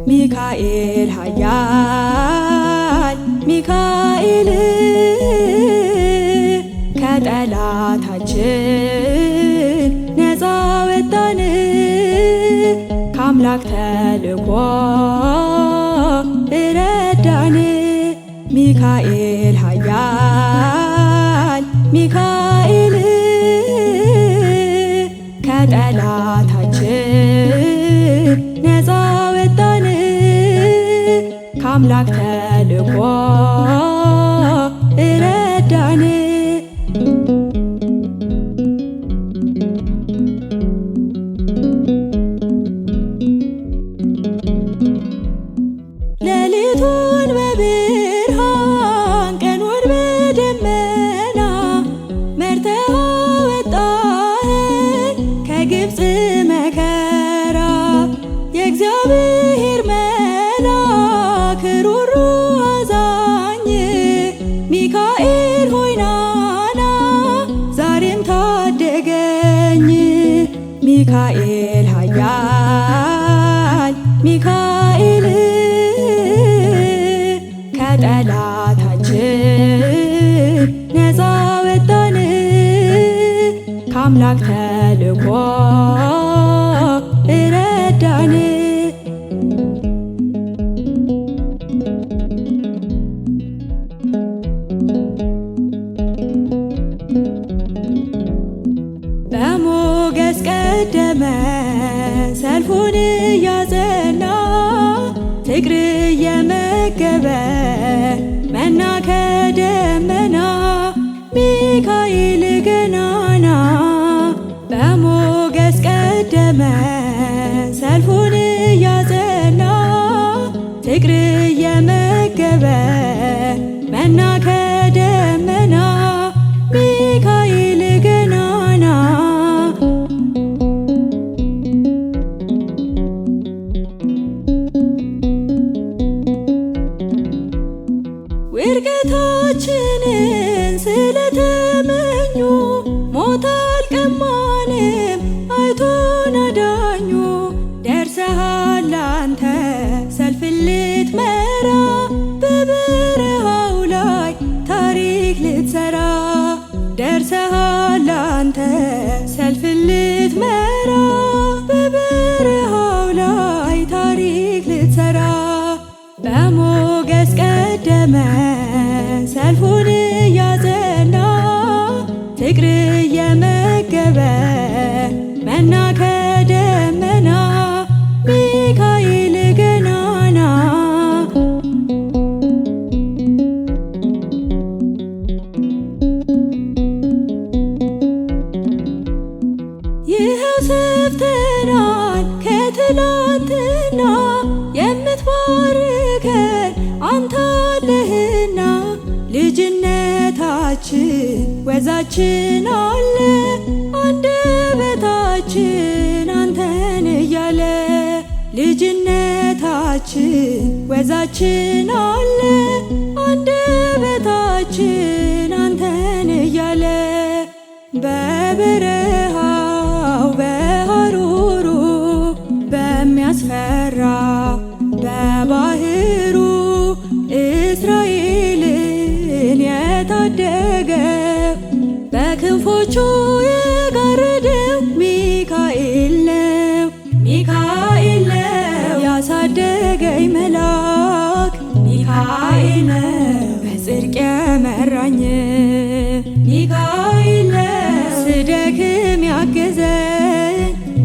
ሚካኤል ኃያል ሚካኤል ከጠላታችን ነፃ ወጣን ከአምላክ ተልኮ ረዳን። ሚካኤል ኃያል ሚካኤል ከጠላታችን ነፃ ወጣን ከአምላክ ተልኮ ረዳን። ሌሊቱን በብርሃን ቀኑን በደመና መርተህ አወጣኸን ከግብፅ መከራ። የእግዚአብሔር መልአክ ሩሩ አዛኝ ሚካኤል ሆይ ናና ዛሬም ታደገኝ። ሚካኤል ኃያል ሚካኤል ከጠላታችን ነፃ ወጣን ከአምላክ ተልኮ ረዳን። በሞገስ ቀደመ ሰልፉን እያጸና ፍቅር እየመገበ መና ከደመና ሚካኤል ገናና። በሞገስ ቀደመ ሰልፉን እያጸና ፍቅር እየመገበ መና ከደመና ሚካኤል ገናና። ውድቀታችንን ስለተመኙ ሞት አልቀማንም አይቶን አዳኙ። ደርሰሃል አንተ ሰልፍን ልትመራ በበረሃው ላይ ታሪክ ልትሰራ። ደርሰሃል አንተ ሰልፍን ልትመራ በበረሃው ላይ ታሪክ ልትሰራ። በሞገስ ቀደመ ሰልፉን እያጸና ፍቅር እየመገበ መና ከደመና ሚካኤል ገናና። ይኸው ሰፍተናል ከትላንትና የምትባርከን አንተ አለህና። ልጅነታችን ወዛችን አለ አንደበታችን አንተን እያለ። ልጅነታችን ወዛችን አለ አንደበታችን አንተን እያለ። በበረሃው በሐሩሩ በሚያስፈራ በባህሩ እስራኤልን የታደገው በክንፎቹ የጋረደው ሚካኤል ነው። ሚካኤል ነው ያሳደገኝ መልአክ ሚካኤል ነው በጽድቅ የመራኝ። ሚካኤል ነው ስደክም ያገዘኝ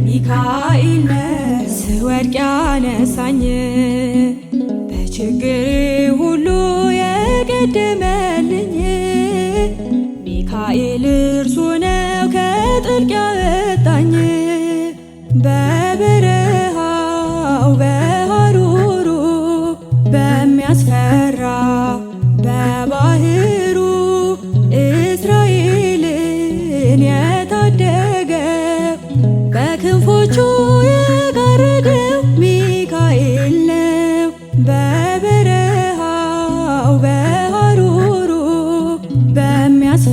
ሚካኤል ነው ስወድቅ ያነሳኝ። በችግር ሁሉ የቀደመልኝ ሚካኤል እርሱ ነው ከጥልቅ ያወጣኝ። በበረሃው በሐሩሩ በሚያስፈራ በባህሩ እስራኤልን የታደገው በክንፎቹ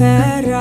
ፈራ